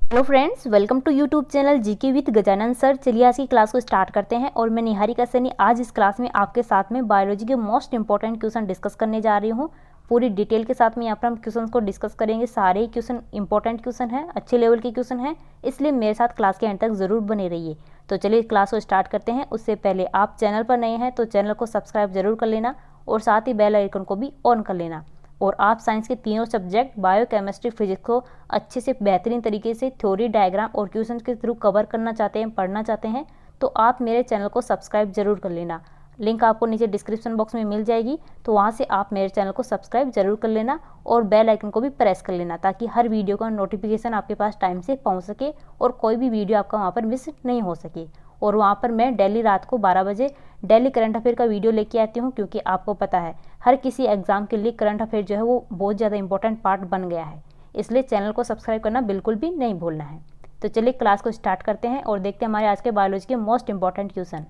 Hello friends, welcome to YouTube channel GK with Gajanan sir. चलिए आज की क्लास को स्टार्ट करते हैं और मैं निहारिका सैनी आज इस क्लास में आपके साथ में बायोलॉजी के मोस्ट इंपॉर्टेंट क्वेश्चन डिस्कस करने जा रही हूँ। पूरी डिटेल के साथ में यहाँ पर हम क्वेश्चन को डिस्कस करेंगे। सारे ही क्वेश्चन इंपॉर्टेंट क्वेश्चन हैं, अच्छे लेवल के क्वेश्चन हैं, इसलिए मेरे साथ क्लास के एंड तक ज़रूर बने रहिए। तो चलिए क्लास को स्टार्ट करते हैं। उससे पहले आप चैनल पर नए हैं तो चैनल को सब्सक्राइब जरूर कर लेना और साथ ही बेल आइकन को भी ऑन कर लेना। और आप साइंस के तीनों सब्जेक्ट बायो, केमिस्ट्री, फिजिक्स को अच्छे से बेहतरीन तरीके से थ्योरी, डायग्राम और क्वेश्चन के थ्रू कवर करना चाहते हैं, पढ़ना चाहते हैं, तो आप मेरे चैनल को सब्सक्राइब जरूर कर लेना। लिंक आपको नीचे डिस्क्रिप्शन बॉक्स में मिल जाएगी, तो वहाँ से आप मेरे चैनल को सब्सक्राइब जरूर कर लेना और बेल आइकन को भी प्रेस कर लेना, ताकि हर वीडियो का नोटिफिकेशन आपके पास टाइम से पहुँच सके और कोई भी वीडियो आपका वहाँ पर मिस नहीं हो सके। और वहाँ पर मैं डेली रात को 12 बजे डेली करंट अफेयर का वीडियो लेके आती हूँ, क्योंकि आपको पता है हर किसी एग्जाम के लिए करंट अफेयर जो है वो बहुत ज़्यादा इंपॉर्टेंट पार्ट बन गया है। इसलिए चैनल को सब्सक्राइब करना बिल्कुल भी नहीं भूलना है। तो चलिए क्लास को स्टार्ट करते हैं और देखते हैं हमारे आज के बायोलॉजी के मोस्ट इंपॉर्टेंट क्वेश्चन।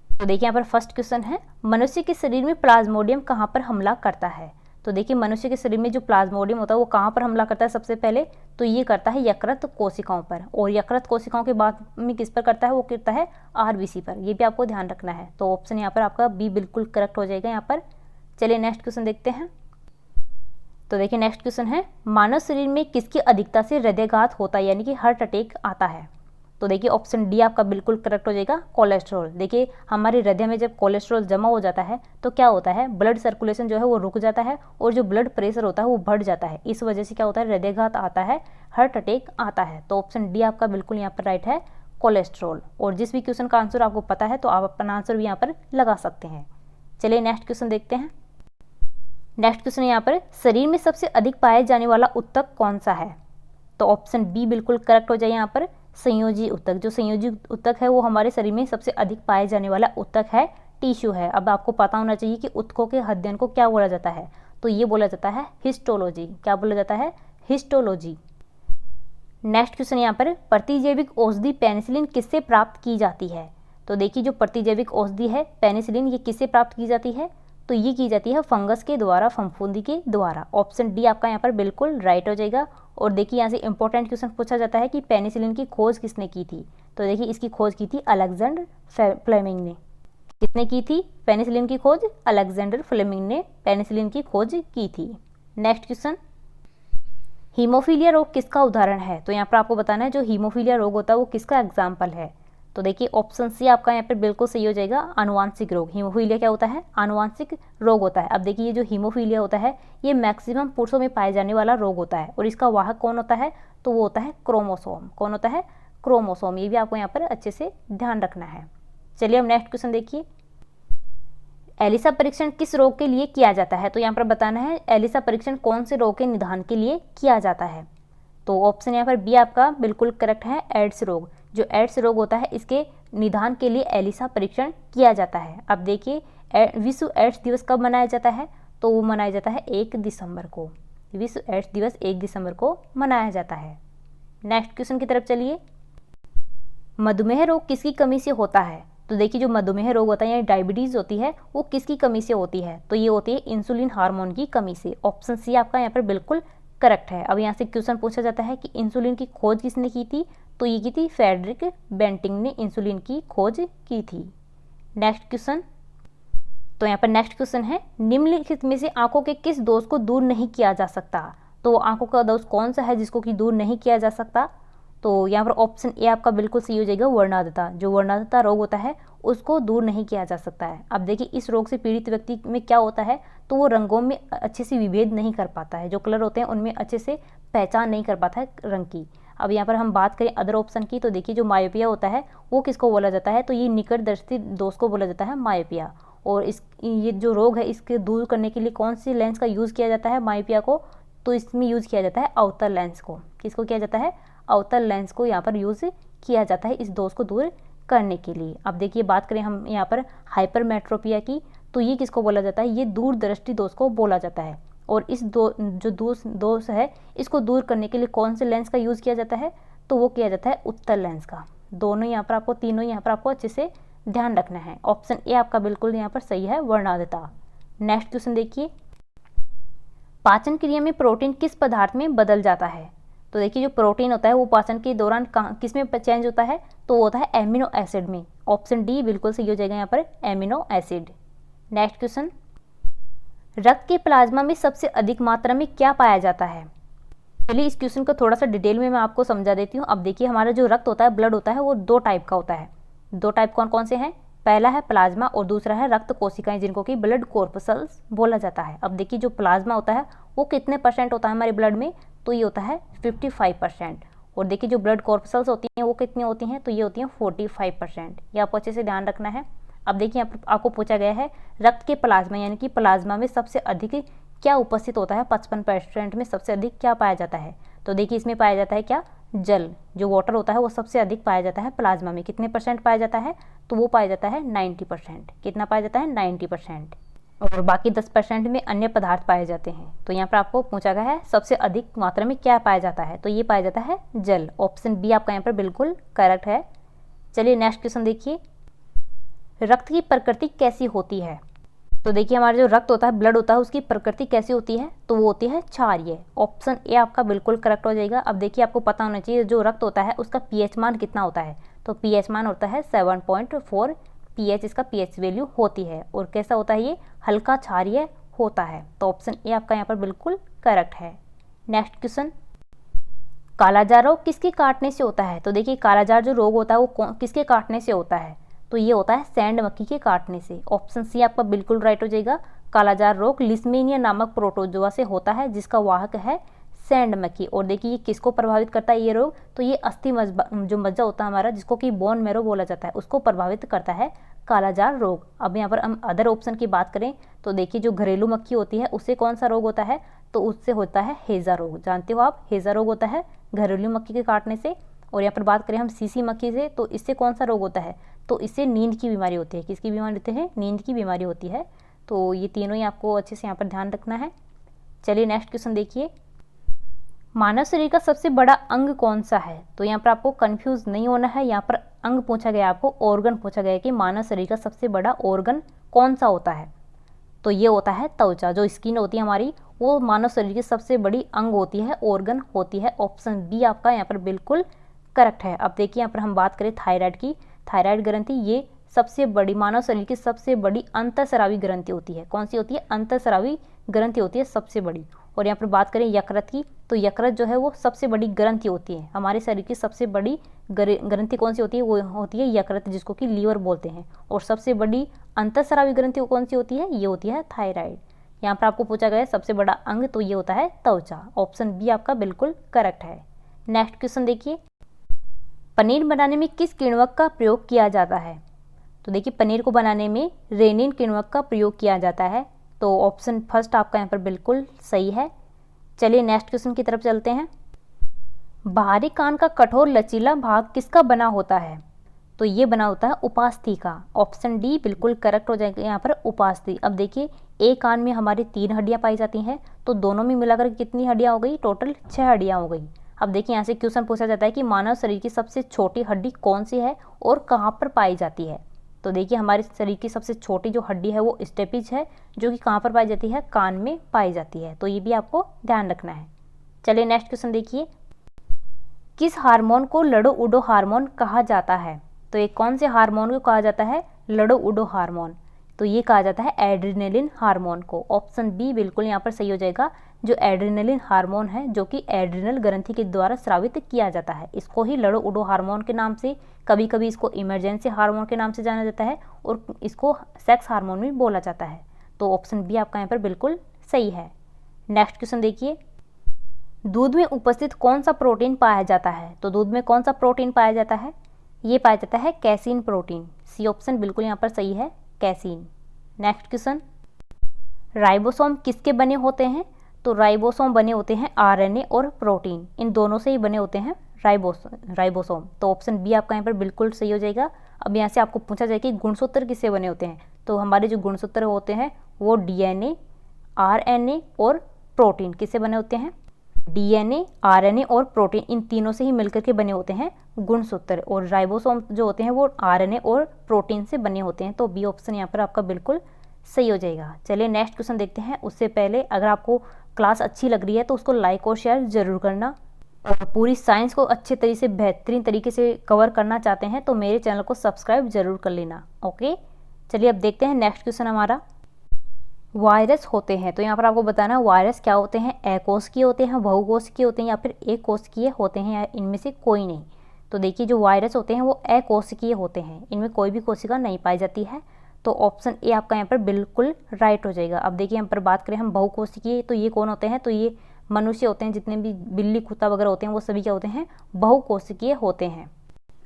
तो देखिए यहाँ पर फर्स्ट क्वेश्चन है, मनुष्य के शरीर में प्लाज्मोडियम कहाँ पर हमला करता है। तो देखिए मनुष्य के शरीर में जो प्लाज्मोडियम होता है वो कहाँ पर हमला करता है सबसे पहले, तो ये करता है यकृत कोशिकाओं पर। और यकृत कोशिकाओं के बाद में किस पर करता है, वो करता है आरबीसी पर। ये भी आपको ध्यान रखना है। तो ऑप्शन यहाँ पर आपका बी बिल्कुल करेक्ट हो जाएगा यहाँ पर। चलिए नेक्स्ट क्वेश्चन देखते हैं। तो देखिए नेक्स्ट क्वेश्चन है, मानव शरीर में किसकी अधिकता से हृदयघात होता है, यानी कि हार्ट अटैक आता है। तो देखिए ऑप्शन डी आपका बिल्कुल करेक्ट हो जाएगा, कोलेस्ट्रॉल। देखिए हमारे हृदय में जब कोलेस्ट्रॉल जमा हो जाता है तो क्या होता है, ब्लड सर्कुलेशन जो है वो रुक जाता है और जो ब्लड प्रेशर होता है वो बढ़ जाता है। इस वजह से क्या होता है, हृदयघात आता है, हार्ट अटैक आता है। तो ऑप्शन डी आपका बिल्कुल यहाँ पर राइट है, कोलेस्ट्रॉल। और जिस भी क्वेश्चन का आंसर आपको पता है तो आप अपना आंसर भी यहाँ पर लगा सकते हैं। चलिए नेक्स्ट क्वेश्चन देखते हैं। नेक्स्ट क्वेश्चन यहाँ पर, शरीर में सबसे अधिक पाए जाने वाला ऊतक कौन सा है। तो ऑप्शन बी बिल्कुल करेक्ट हो जाए यहाँ पर, संयोजी ऊतक। जो संयोजी ऊतक है वो हमारे शरीर में सबसे अधिक पाए जाने वाला ऊतक है, टिश्यू है। अब आपको पता होना चाहिए कि ऊतकों के अध्ययन को क्या बोला जाता है, तो ये बोला जाता है हिस्टोलॉजी। क्या बोला जाता है, हिस्टोलॉजी। नेक्स्ट क्वेश्चन यहाँ पर, प्रतिजैविक औषधि पेनिसिलिन किससे प्राप्त की जाती है। तो देखिए जो प्रतिजैविक औषधि है पेनिसिलिन, ये किससे प्राप्त की जाती है, तो ये की जाती है फंगस के द्वारा, फफूंदी के द्वारा। ऑप्शन डी आपका यहाँ पर बिल्कुल राइट हो जाएगा। और देखिए यहाँ से इंपॉर्टेंट क्वेश्चन पूछा जाता है कि पेनिसिलिन की खोज किसने की थी। तो देखिए इसकी खोज की थी अलेक्जेंडर फ्लेमिंग ने। किसने की थी पेनिसिलिन की खोज, अलेक्जेंडर फ्लेमिंग ने पेनिसिलिन की खोज की थी। नेक्स्ट क्वेश्चन, हीमोफीलिया रोग किसका उदाहरण है। तो यहाँ पर आपको बताना है जो हीमोफीलिया रोग होता है वो किसका एग्जाम्पल है। तो देखिए ऑप्शन सी आपका यहाँ पर बिल्कुल सही हो जाएगा, आनुवांशिक रोग। हीमोफीलिया क्या होता है, आनुवांशिक रोग होता है। अब देखिए ये जो हीमोफीलिया होता है ये मैक्सिमम पुरुषों में पाए जाने वाला रोग होता है और इसका वाहक कौन होता है, तो वो होता है क्रोमोसोम। कौन होता है, क्रोमोसोम। ये भी आपको यहाँ पर अच्छे से ध्यान रखना है। चलिए अब नेक्स्ट क्वेश्चन देखिए, एलिसा परीक्षण किस रोग के लिए किया जाता है। तो यहाँ पर बताना है एलिसा परीक्षण कौन से रोग के निदान के लिए किया जाता है। तो ऑप्शन यहाँ पर बी आपका बिल्कुल करेक्ट है, एड्स रोग। जो एड्स रोग होता है इसके निदान के लिए एलिसा परीक्षण किया जाता है। अब देखिए विश्व एड्स दिवस कब मनाया जाता है, तो वो मनाया जाता है 1 दिसंबर को। विश्व एड्स दिवस 1 दिसंबर को मनाया जाता है। नेक्स्ट क्वेश्चन की तरफ चलिए, मधुमेह रोग किसकी कमी से होता है। तो देखिए जो मधुमेह रोग होता है यानी डायबिटीज़ होती है वो किसकी कमी से होती है, तो ये होती है इंसुलिन हार्मोन की कमी से। ऑप्शन सी आपका यहाँ पर बिल्कुल करेक्ट है। अब यहाँ से क्वेश्चन पूछा जाता है कि इंसुलिन की खोज किसने की थी, तो ये की थी फ्रेडरिक बेंटिंग ने इंसुलिन की खोज की थी। नेक्स्ट क्वेश्चन, तो यहाँ पर नेक्स्ट क्वेश्चन है, निम्नलिखित में से आंखों के किस दोष को दूर नहीं किया जा सकता। तो आंखों का दोष कौन सा है जिसको कि दूर नहीं किया जा सकता। तो यहाँ पर ऑप्शन ए आपका बिल्कुल सही हो जाएगा, वर्णांधता। जो वर्णांधता रोग होता है उसको दूर नहीं किया जा सकता है। अब देखिए इस रोग से पीड़ित व्यक्ति में क्या होता है, तो वो रंगों में अच्छे से विभेद नहीं कर पाता है, जो कलर होते हैं उनमें अच्छे से पहचान नहीं कर पाता है रंग की। अब यहाँ पर हम बात करें अदर ऑप्शन की, तो देखिए जो मायोपिया होता है वो किसको बोला जाता है, तो ये निकट दृष्टि दोष को बोला जाता है मायोपिया। और ये जो रोग है इसके दूर करने के लिए कौन सी लेंस का यूज़ किया जाता है मायोपिया को, तो इसमें यूज़ किया जाता है अवतल लेंस को। किसको किया जाता है, अवतल लेंस को यहाँ पर यूज़ किया जाता है इस दोष को दूर करने के लिए। अब देखिए बात करें हम यहाँ पर हाइपरमेट्रोपिया की, तो ये किसको बोला जाता है, ये दूरदृष्टि दोष को बोला जाता है। और इस जो दोष है इसको दूर करने के लिए कौन से लेंस का यूज़ किया जाता है, तो वो किया जाता है उत्तल लेंस का। दोनों यहाँ पर आपको, तीनों यहाँ पर आपको अच्छे से ध्यान रखना है। ऑप्शन ए आपका बिल्कुल यहाँ पर सही है, वर्णांधता। नेक्स्ट क्वेश्चन देखिए, पाचन क्रिया में प्रोटीन किस पदार्थ में बदल जाता है। तो देखिए जो प्रोटीन होता है वो पाचन के दौरान किस में चेंज होता है, तो वो होता है एमिनो एसिड में। ऑप्शन डी बिल्कुल सही हो जाएगा यहाँ पर, एमिनो एसिड। नेक्स्ट क्वेश्चन, रक्त के प्लाज्मा में सबसे अधिक मात्रा में क्या पाया जाता है? चलिए इस क्वेश्चन को थोड़ा सा डिटेल में मैं आपको समझा देती हूँ। अब देखिए हमारा जो रक्त होता है, ब्लड होता है, वो दो टाइप का होता है। दो टाइप कौन कौन से हैं? पहला है प्लाज्मा और दूसरा है रक्त कोशिकाएं, जिनको कि ब्लड कॉर्पसल्स बोला जाता है। अब देखिए जो प्लाज्मा होता है वो कितने % होता है हमारे ब्लड में, तो ये होता है 55%। और देखिए जो ब्लड कॉर्पसल्स होती हैं वो कितनी होती हैं, तो ये होती हैं 45%। ये आपको अच्छे से ध्यान रखना है। अब देखिए यहाँ पर आपको पूछा गया है रक्त के प्लाज्मा यानी कि प्लाज्मा में सबसे अधिक क्या उपस्थित होता है, 55% में सबसे अधिक क्या पाया जाता है? तो देखिए इसमें पाया जाता है क्या, जल, जो वाटर होता है वो सबसे अधिक पाया जाता है प्लाज्मा में। कितने % पाया जाता है, तो वो पाया जाता है 90%। कितना पाया जाता है, 90%। और बाकी 10% में अन्य पदार्थ पाए जाते हैं। तो यहाँ पर आपको पूछा गया है सबसे अधिक मात्रा में क्या पाया जाता है, तो ये पाया जाता है जल। ऑप्शन बी आपका यहाँ पर बिल्कुल करेक्ट है। चलिए नेक्स्ट क्वेश्चन देखिए, रक्त की प्रकृति कैसी होती है? तो देखिए हमारा जो रक्त होता है, ब्लड होता है, उसकी प्रकृति कैसी होती है, तो वो होती है क्षारीय। ऑप्शन ए आपका बिल्कुल करेक्ट हो जाएगा। अब देखिए आपको पता होना चाहिए जो रक्त होता है उसका पीएच मान कितना होता है, तो पीएच मान होता है 7.4 पीएच, इसका पीएच वैल्यू होती है। और कैसा होता है ये, हल्का क्षारीय होता है। तो ऑप्शन ए आपका यहाँ पर बिल्कुल करेक्ट है। नेक्स्ट क्वेश्चन, कालाजार रोग किसके काटने से होता है? तो देखिए कालाजार जो रोग होता है वो किसके काटने से होता है, तो ये होता है सैंड मक्खी के काटने से। ऑप्शन सी आपका बिल्कुल राइट हो जाएगा। कालाजार रोग लिस्मेनिया नामक प्रोटोजोआ से होता है, जिसका वाहक है सैंड मक्खी। और देखिए ये किसको प्रभावित करता है ये रोग, तो ये अस्थि जो मज्जा होता है हमारा, जिसको कि बोन मैरो बोला जाता है, उसको प्रभावित करता है कालाजार रोग। अब यहाँ पर हम अदर ऑप्शन की बात करें तो देखिए जो घरेलू मक्खी होती है उससे कौन सा रोग होता है, तो उससे होता है हैजा रोग। जानते हो आप, हैजा रोग होता है घरेलू मक्खी के काटने से। और यहाँ पर बात करें हम सीसी मक्खी से, तो इससे कौन सा रोग होता है, तो इससे नींद की बीमारी होती है। किसकी बीमारी होती है, नींद की बीमारी होती है। तो ये तीनों ही आपको अच्छे से यहाँ पर ध्यान रखना है। चलिए नेक्स्ट क्वेश्चन देखिए, मानव शरीर का सबसे बड़ा अंग कौन सा है? तो यहाँ पर आपको कंफ्यूज नहीं होना है। यहाँ पर अंग पूछा गया, आपको ऑर्गन पूछा गया कि मानव शरीर का सबसे बड़ा ऑर्गन कौन सा होता है, तो ये होता है त्वचा। जो स्किन होती है हमारी, वो मानव शरीर की सबसे बड़ी अंग होती है, ऑर्गन होती है। ऑप्शन बी आपका यहाँ पर बिल्कुल करेक्ट है। अब देखिए यहाँ पर हम बात करें थायराइड की, थायराइड ग्रंथि ये सबसे बड़ी, मानव शरीर की सबसे बड़ी अंतःस्रावी ग्रंथि होती है। कौन सी होती है, अंतःस्रावी ग्रंथि होती है सबसे बड़ी। और यहाँ पर बात करें यकृत की, तो यकृत जो है वो सबसे बड़ी ग्रंथि होती है। हमारे शरीर की सबसे बड़ी ग्रंथि कौन सी होती है, वो होती है यकृत, जिसको कि लीवर बोलते हैं। और सबसे बड़ी अंतःस्रावी ग्रंथि कौन सी होती है, ये होती है थायराइड। यहाँ पर आपको पूछा गया है सबसे बड़ा अंग, तो ये होता है त्वचा। ऑप्शन बी आपका बिल्कुल करेक्ट है। नेक्स्ट क्वेश्चन देखिए, पनीर बनाने में किस किण्वक का प्रयोग किया जाता है? तो देखिए पनीर को बनाने में रेनिन किण्वक का प्रयोग किया जाता है। तो ऑप्शन फर्स्ट आपका यहाँ पर बिल्कुल सही है। चलिए नेक्स्ट क्वेश्चन की तरफ चलते हैं, बाहरी कान का कठोर लचीला भाग किसका बना होता है? तो ये बना होता है उपास्थि का। ऑप्शन डी बिल्कुल करेक्ट हो जाएगा यहाँ पर, उपास्थि। अब देखिए एक कान में हमारी 3 हड्डियाँ पाई जाती हैं, तो दोनों में मिलाकर कितनी हड्डियाँ हो गई, टोटल 6 हड्डियाँ हो गई। अब देखिए यहाँ से क्वेश्चन पूछा जाता है कि मानव शरीर की सबसे छोटी हड्डी कौन सी है और कहाँ पर पाई जाती है? तो देखिए हमारे शरीर की सबसे छोटी जो हड्डी है वो स्टेपिज है, जो कि कहाँ पर पाई जाती है, कान में पाई जाती है। तो ये भी आपको ध्यान रखना है। चलिए नेक्स्ट क्वेश्चन देखिए, किस हार्मोन को लड़ो उडो हार्मोन कहा जाता है? तो ये कौन से हार्मोन को कहा जाता है, लड़ो उडो हार्मोन? तो ये कहा जाता है एड्रेनलिन हार्मोन को। ऑप्शन बी बिल्कुल यहाँ पर सही हो जाएगा। जो एड्रेनलिन हार्मोन है, जो कि एड्रिनल ग्रंथि के द्वारा स्रावित किया जाता है, इसको ही लड़ो उडो हार्मोन के नाम से, कभी कभी इसको इमरजेंसी हार्मोन के नाम से जाना जाता है, और इसको सेक्स हार्मोन भी बोला जाता है। तो ऑप्शन बी आपका यहाँ पर बिल्कुल सही है। नेक्स्ट क्वेश्चन देखिए, दूध में उपस्थित कौन सा प्रोटीन पाया जाता है? तो दूध में कौन सा प्रोटीन पाया जाता है? ये पाया जाता है कैसीन प्रोटीन। सी ऑप्शन बिल्कुल यहाँ पर सही है, कैसीन। नेक्स्ट क्वेश्चन, राइबोसोम किसके बने होते हैं? तो राइबोसोम बने होते हैं आरएनए और प्रोटीन, इन दोनों से ही बने होते हैं राइबोसोम। तो ऑप्शन बी आपका यहाँ पर बिल्कुल सही हो जाएगा। अब यहाँ से आपको पूछा जाए कि गुणसूत्र किससे बने होते हैं, तो हमारे जो गुणसूत्र होते हैं वो डीएनए, आरएनए और प्रोटीन किससे बने होते हैं? डीएनए, आरएनए और प्रोटीन, इन तीनों से ही मिलकर के बने होते हैं गुणसूत्र। और राइबोसोम जो होते हैं वो आरएनए और प्रोटीन से बने होते हैं। तो बी ऑप्शन यहाँ पर आपका बिल्कुल सही हो जाएगा। चलिए नेक्स्ट क्वेश्चन देखते हैं। उससे पहले अगर आपको क्लास अच्छी लग रही है तो उसको लाइक और शेयर जरूर करना। और पूरी साइंस को अच्छे तरीके से बेहतरीन तरीके से कवर करना चाहते हैं तो मेरे चैनल को सब्सक्राइब जरूर कर लेना। ओके, चलिए अब देखते हैं नेक्स्ट क्वेश्चन हमारा। वायरस होते हैं, तो यहाँ पर आपको बताना है वायरस क्या होते हैं, एकोशिकीय होते हैं, बहुकोशिकीय होते हैं या फिर एक कोशिकीय होते हैं या इनमें से कोई नहीं। तो देखिए जो वायरस होते हैं वो अकोशिकीय होते हैं, इनमें कोई भी कोशिका नहीं पाई जाती है। तो ऑप्शन ए आपका यहाँ पर बिल्कुल राइट हो जाएगा। अब देखिए यहाँ पर बात करें हम बहुकोशिकीय, तो ये कौन होते हैं, तो ये मनुष्य होते हैं, जितने भी बिल्ली कुत्ता वगैरह होते हैं वो सभी क्या होते हैं, बहुकोशिकीय होते हैं।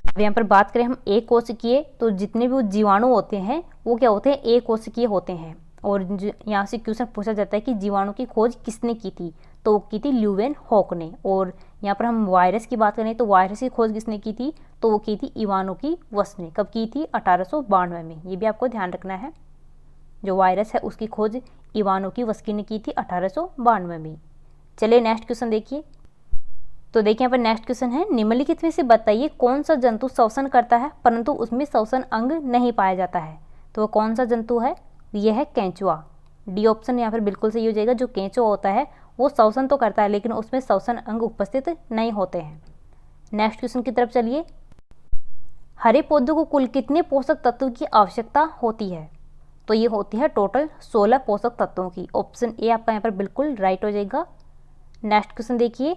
अब यहाँ पर बात करें हम एक कोशिकीय, तो जितने भी वो जीवाणु होते हैं वो क्या होते हैं, एक कोशिकीय होते हैं। और यहाँ से क्वेश्चन पूछा जाता है कि जीवाणु की खोज किसने की थी, तो वो की थी ल्यूवेन हॉक ने। और यहाँ पर हम वायरस की बात करें तो वायरस की खोज किसने की थी, तो वो की थी इवानोविच ने। कब की थी, 1892 में। ये भी आपको ध्यान रखना है, जो वायरस है उसकी खोज इवानोविच ने की थी 1892 में। चलिए नेक्स्ट क्वेश्चन देखिए। तो देखिए यहाँ पर नेक्स्ट क्वेश्चन है, निम्नलिखित में से बताइए कौन सा जंतु श्वसन करता है परंतु उसमें श्वसन अंग नहीं पाया जाता है। तो वो कौन सा जंतु है, यह है केंचुआ। डी ऑप्शन यहाँ पर बिल्कुल सही हो जाएगा। जो केंचुआ होता है वो श्वसन तो करता है लेकिन उसमें श्वसन अंग उपस्थित नहीं होते हैं। नेक्स्ट क्वेश्चन की तरफ चलिए। हरे पौधों को कुल कितने पोषक तत्वों की आवश्यकता होती है, तो ये होती है टोटल 16 पोषक तत्वों की। ऑप्शन ए आपका यहाँ पर बिल्कुल राइट हो जाएगा। नेक्स्ट क्वेश्चन देखिए,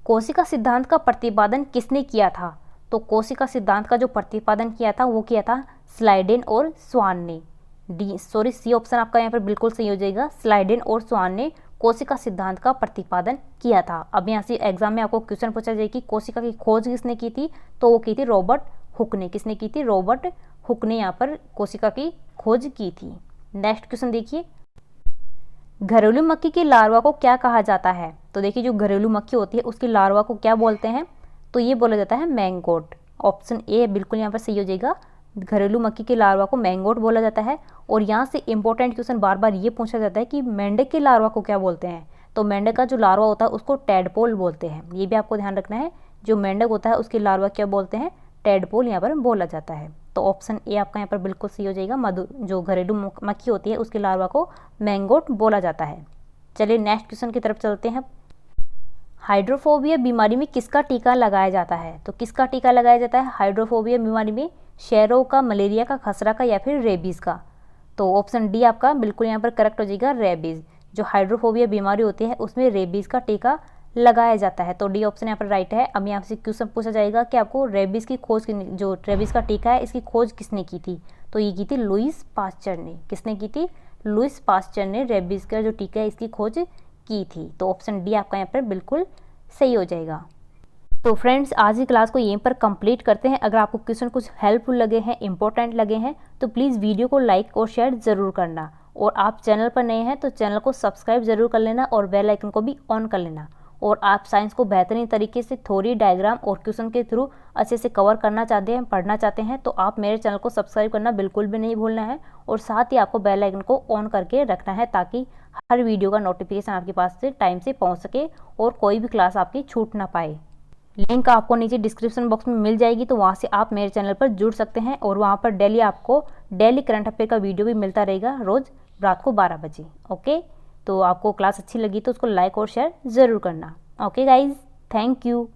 कोशिका सिद्धांत का प्रतिपादन किसने किया था। तो कोशिका सिद्धांत का जो प्रतिपादन किया था वो किया था स्लाइडेन और स्वान ने। सी ऑप्शन आपका यहाँ पर बिल्कुल सही हो जाएगा। स्लाइडेन और स्वान ने कोशिका सिद्धांत का प्रतिपादन किया था। अब यहाँ से एग्जाम में आपको क्वेश्चन पूछा जाए कि कोशिका की खोज किसने की थी, तो वो की थी रॉबर्ट हुक ने। किसने की थी, रॉबर्ट हुक ने यहाँ पर कोशिका की खोज की थी। नेक्स्ट क्वेश्चन देखिए, घरेलू मक्खी की लार्वा को क्या कहा जाता है। तो देखिए जो घरेलू मक्खी होती है उसकी लार्वा को क्या बोलते हैं, तो ये बोला जाता है मैंगोट। ऑप्शन ए बिल्कुल यहाँ पर सही हो जाएगा। घरेलू मक्खी के लार्वा को मैंगोट बोला जाता है। और यहाँ से इंपॉर्टेंट क्वेश्चन बार बार ये पूछा जाता है कि मेंढक के लार्वा को क्या बोलते हैं। तो मेंढक का जो लार्वा होता है उसको टेडपोल बोलते हैं। ये भी आपको ध्यान रखना है, जो मेंढक होता है उसके लार्वा क्या बोलते हैं, टेडपोल यहाँ पर बोला जाता है। तो ऑप्शन ए आपका यहाँ पर बिल्कुल सही हो जाएगा। जो घरेलू मक्खी होती है उसके लार्वा को मैंगोट बोला जाता है। चलिए नेक्स्ट क्वेश्चन की तरफ चलते हैं। हाइड्रोफोबिया बीमारी में किसका टीका लगाया जाता है। तो किसका टीका लगाया जाता है हाइड्रोफोबिया बीमारी में, क्षयरोग का, मलेरिया का, खसरा का या फिर रेबीज़ का। तो ऑप्शन डी आपका बिल्कुल यहाँ पर करेक्ट हो जाएगा, रेबीज़। जो हाइड्रोफोबिया बीमारी होती है उसमें रेबीज़ का टीका लगाया जाता है। तो डी ऑप्शन यहाँ पर राइट है। अब यहाँ से क्वेश्चन पूछा जाएगा कि आपको रेबीज़ की खोज, जो रेबीज़ का टीका है इसकी खोज किसने की थी। तो ये की थी लुईस पास्चर ने। किसने की थी, लुईस पास्चर ने रेबीज़ का जो टीका है इसकी खोज की थी। तो ऑप्शन डी आपका यहाँ पर बिल्कुल सही हो जाएगा। तो फ्रेंड्स आज की क्लास को यहीं पर कंप्लीट करते हैं। अगर आपको क्वेश्चन कुछ हेल्पफुल लगे हैं, इंपॉर्टेंट लगे हैं, तो प्लीज़ वीडियो को लाइक और शेयर ज़रूर करना। और आप चैनल पर नए हैं तो चैनल को सब्सक्राइब ज़रूर कर लेना और बेल आइकन को भी ऑन कर लेना। और आप साइंस को बेहतरीन तरीके से थ्योरी, डायग्राम और क्वेश्चन के थ्रू अच्छे से कवर करना चाहते हैं, पढ़ना चाहते हैं, तो आप मेरे चैनल को सब्सक्राइब करना बिल्कुल भी नहीं भूलना है। और साथ ही आपको बेल आइकन को ऑन करके रखना है ताकि हर वीडियो का नोटिफिकेशन आपके पास से टाइम से पहुँच सके और कोई भी क्लास आपकी छूट ना पाए। लिंक आपको नीचे डिस्क्रिप्शन बॉक्स में मिल जाएगी, तो वहाँ से आप मेरे चैनल पर जुड़ सकते हैं। और वहाँ पर डेली आपको डेली करंट अफेयर का वीडियो भी मिलता रहेगा रोज़ रात को 12 बजे। ओके, तो आपको क्लास अच्छी लगी तो उसको लाइक और शेयर ज़रूर करना। Okay guys, thank you.